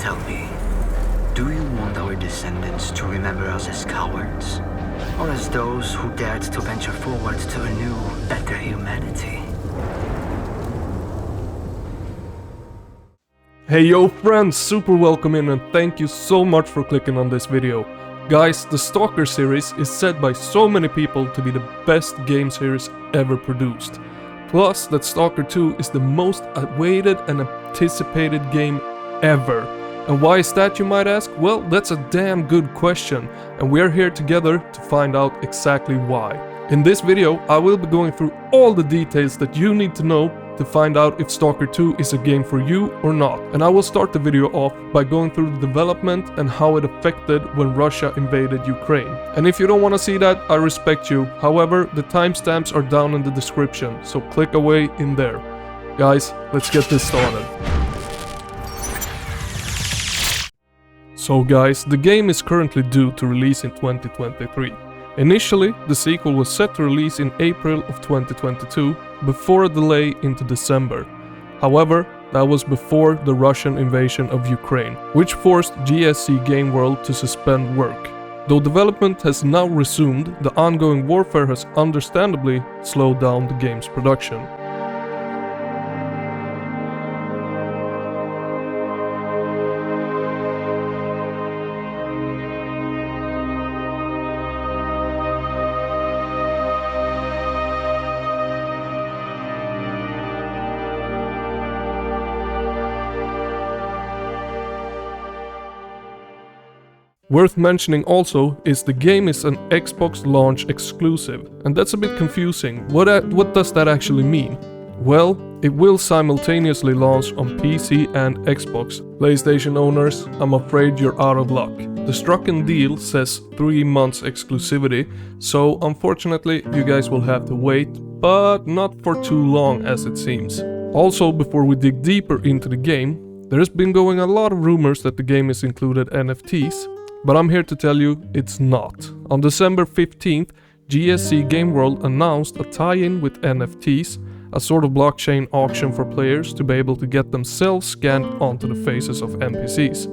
Tell me, do you want our descendants to remember us as cowards? Or as those who dared to venture forward to a new, better humanity? Hey yo friends, super welcome in and thank you so much for clicking on this video. Guys, the STALKER series is said by so many people to be the best game series ever produced. Plus, that STALKER 2 is the most awaited and anticipated game ever. And why is that, you might ask? Well, that's a damn good question, and we're here together to find out exactly why. In this video, I will be going through all the details that you need to know to find out if STALKER 2 is a game for you or not. And I will start the video off by going through the development and how it affected when Russia invaded Ukraine. And if you don't want to see that, I respect you. However, the timestamps are down in the description, so click away in there. Guys, let's get this started. So guys, the game is currently due to release in 2023. Initially, the sequel was set to release in April of 2022, before a delay into December. However, that was before the Russian invasion of Ukraine, which forced GSC Game World to suspend work. Though development has now resumed, the ongoing warfare has understandably slowed down the game's production. Worth mentioning also is the game is an Xbox launch exclusive, and that's a bit confusing. What does that actually mean? Well, it will simultaneously launch on PC and Xbox. PlayStation owners, I'm afraid you're out of luck. The strucken deal says 3 months exclusivity, so unfortunately you guys will have to wait, but not for too long as it seems. Also, before we dig deeper into the game, there's been going a lot of rumors that the game is included NFTs. But I'm here to tell you it's not. On December 15th, GSC Game World announced a tie-in with NFTs, a sort of blockchain auction for players to be able to get themselves scanned onto the faces of NPCs,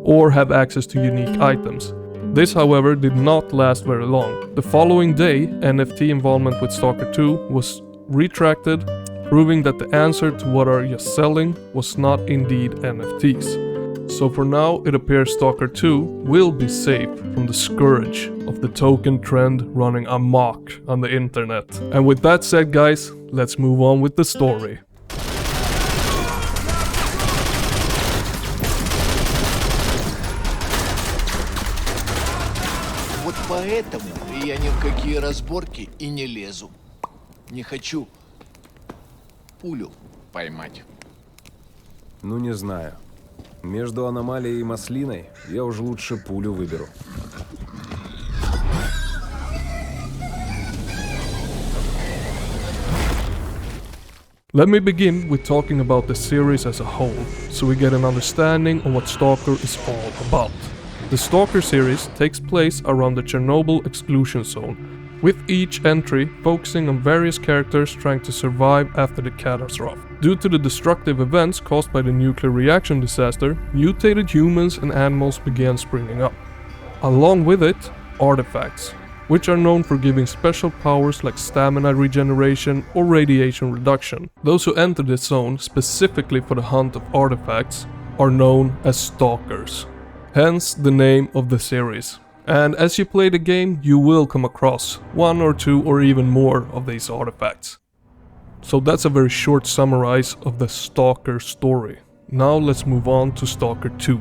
or have access to unique items. This, however, did not last very long. The following day, NFT involvement with STALKER 2 was retracted, proving that the answer to what are you selling was not indeed NFTs. So for now, it appears STALKER 2 will be safe from the scourge of the token trend running amok on the internet. And with that said guys, let's move on with the story. Вот поэтому я ни в какие разборки и не лезу. Не хочу пулю поймать. Ну не знаю. Между аномалией и маслиной я уже лучше пулю выберу. Let me begin with talking about the series as a whole, so we get an understanding of what STALKER is all about. The STALKER series takes place around the Chernobyl exclusion zone, with each entry focusing on various characters trying to survive after the catastrophe. Due to the destructive events caused by the nuclear reaction disaster, mutated humans and animals began springing up. Along with it, artifacts, which are known for giving special powers like stamina regeneration or radiation reduction. Those who enter this zone specifically for the hunt of artifacts are known as STALKERs, hence the name of the series. And as you play the game, you will come across 1 or 2 or even more of these artifacts. So that's a very short summarize of the STALKER story. Now let's move on to STALKER 2.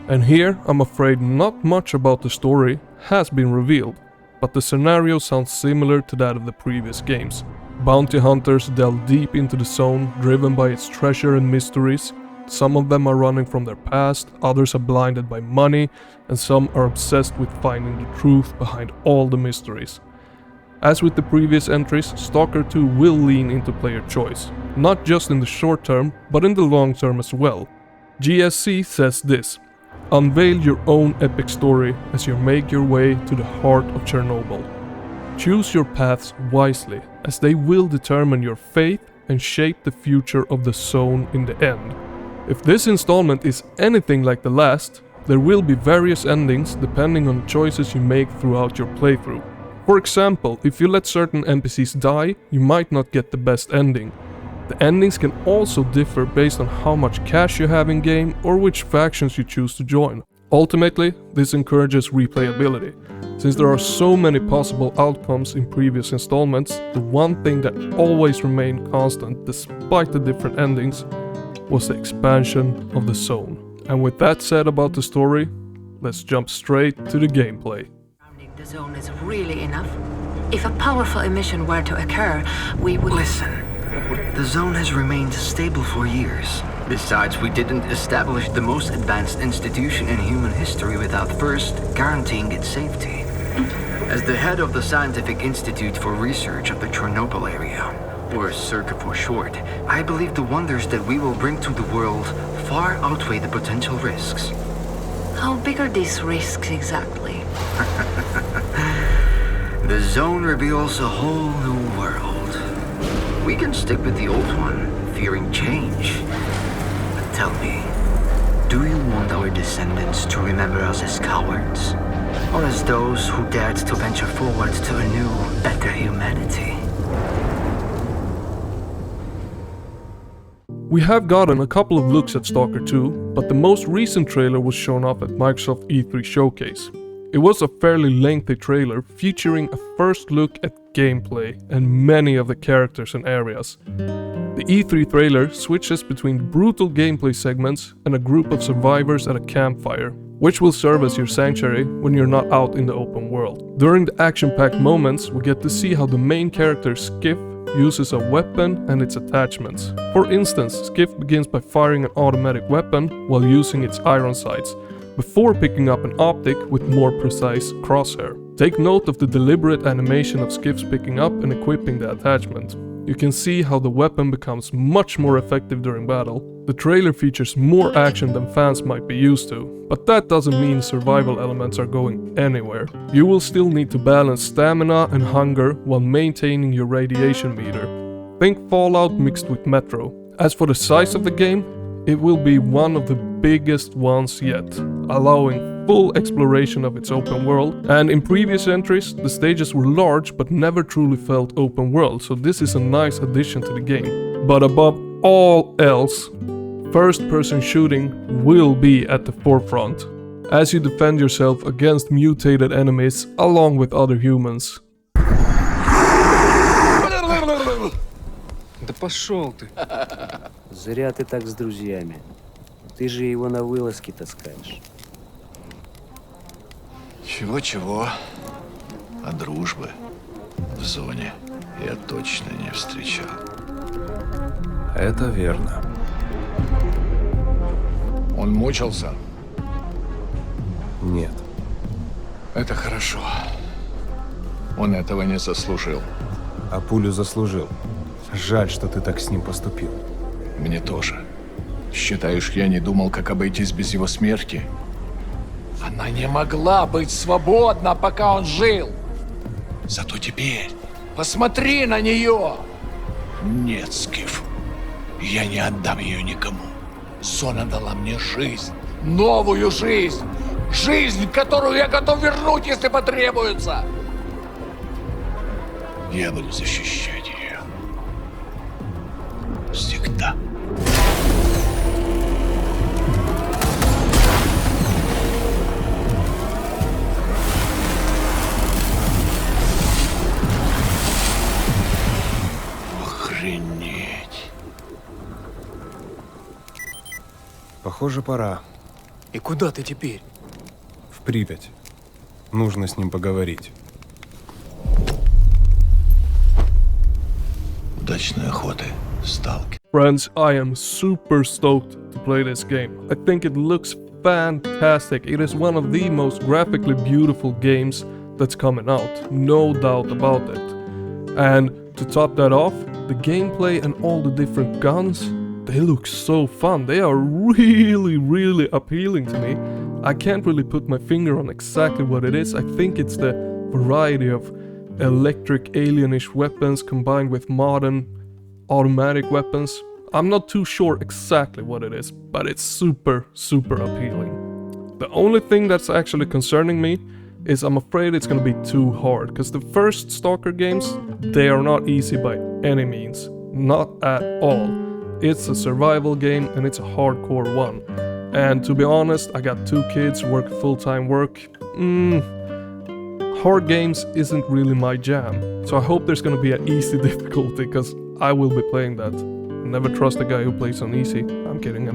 And here, I'm afraid not much about the story has been revealed, but the scenario sounds similar to that of the previous games. Bounty hunters delve deep into the zone, driven by its treasure and mysteries. Some of them are running from their past, others are blinded by money, and some are obsessed with finding the truth behind all the mysteries. As with the previous entries, STALKER 2 will lean into player choice, not just in the short term, but in the long term as well. GSC says this: unveil your own epic story as you make your way to the heart of Chernobyl. Choose your paths wisely, as they will determine your fate and shape the future of the zone in the end. If this installment is anything like the last, there will be various endings depending on the choices you make throughout your playthrough. For example, if you let certain NPCs die, you might not get the best ending. The endings can also differ based on how much cash you have in game or which factions you choose to join. Ultimately, this encourages replayability. Since there are so many possible outcomes in previous installments, the one thing that always remained constant despite the different endings was the expansion of the zone. And with that said about the story, let's jump straight to the gameplay. Surrounding the zone is really enough. If a powerful emission were to occur, we would... Listen, the zone has remained stable for years. Besides, we didn't establish the most advanced institution in human history without first guaranteeing its safety. As the head of the Scientific Institute for Research of the Chernobyl area, or STALKER for short, I believe the wonders that we will bring to the world far outweigh the potential risks. How big are these risks exactly? The zone reveals a whole new world. We can stick with the old one, fearing change. But tell me, do you want our descendants to remember us as cowards? Or as those who dared to venture forward to a new, better humanity? We have gotten a couple of looks at STALKER 2, but the most recent trailer was shown off at Microsoft E3 Showcase. It was a fairly lengthy trailer featuring a first look at gameplay and many of the characters and areas. The E3 trailer switches between brutal gameplay segments and a group of survivors at a campfire, which will serve as your sanctuary when you're not out in the open world. During the action-packed moments, we get to see how the main character Skiff uses a weapon and its attachments. For instance, Skiff begins by firing an automatic weapon while using its iron sights, before picking up an optic with more precise crosshair. Take note of the deliberate animation of Skiff's picking up and equipping the attachment. You can see how the weapon becomes much more effective during battle. The trailer features more action than fans might be used to, but that doesn't mean survival elements are going anywhere. You will still need to balance stamina and hunger while maintaining your radiation meter. Think Fallout mixed with Metro. As for the size of the game, it will be one of the biggest ones yet, allowing full exploration of its open world. And in previous entries, the stages were large but never truly felt open world, so this is a nice addition to the game. But above all else, first-person shooting will be at the forefront, as you defend yourself against mutated enemies along with other humans. Да пошел ты. Зря ты так с друзьями. Ты же его на вылазки таскаешь. Чего-чего, а дружбы в зоне я точно не встречал. Это верно. Он мучился? Нет. Это хорошо. Он этого не заслужил. А пулю заслужил. Жаль, что ты так с ним поступил. Мне тоже. Считаешь, я не думал, как обойтись без его смерти? Она не могла быть свободна, пока он жил. Зато теперь посмотри на нее. Нет, Скиф, я не отдам ее никому. Зона дала мне жизнь, новую жизнь. Жизнь, которую я готов вернуть, если потребуется. Я буду защищать ее. Всегда. Охренеть. Похоже, пора. И куда ты теперь? В Припять. Нужно с ним поговорить. Удачной охоты, Сталкер. Friends, I am super stoked to play this game. I think it looks fantastic. It is one of the most graphically beautiful games that's coming out, no doubt about it. And to top that off, the gameplay and all the different guns, they look so fun. They are really appealing to me. I can't really put my finger on exactly what it is. I think it's the variety of electric alienish weapons combined with modern automatic weapons. I'm not too sure exactly what it is, but it's super appealing. The only thing that's actually concerning me is I'm afraid it's gonna be too hard, because the first Stalker games, they are not easy by any means. Not at all. It's a survival game and it's a hardcore one. And to be honest, I got 2 kids, work full-time work. Hard games isn't really my jam. So I hope there's gonna be an easy difficulty, because I will be playing that. Never trust a guy who plays on easy. I'm kidding.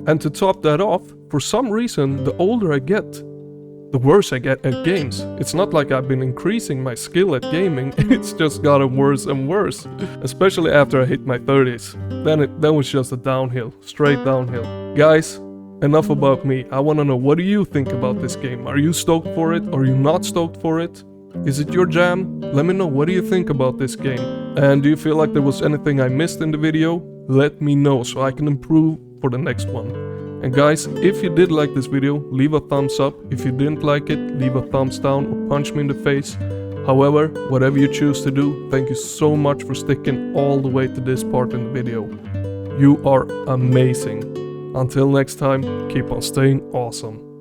And to top that off, for some reason, the older I get, the worse I get at games. It's not like I've been increasing my skill at gaming, it's just gotten worse and worse. Especially after I hit my 30s. Then it was just a downhill, straight downhill. Guys, enough about me. I wanna know, what do you think about this game? Are you stoked for it? Are you not stoked for it? Is it your jam? Let me know, what do you think about this game? And do you feel like there was anything I missed in the video? Let me know so I can improve for the next one. And guys, if you did like this video, leave a thumbs up. If you didn't like it, leave a thumbs down or punch me in the face. However, whatever you choose to do, thank you so much for sticking all the way to this part in the video. You are amazing. Until next time, keep on staying awesome.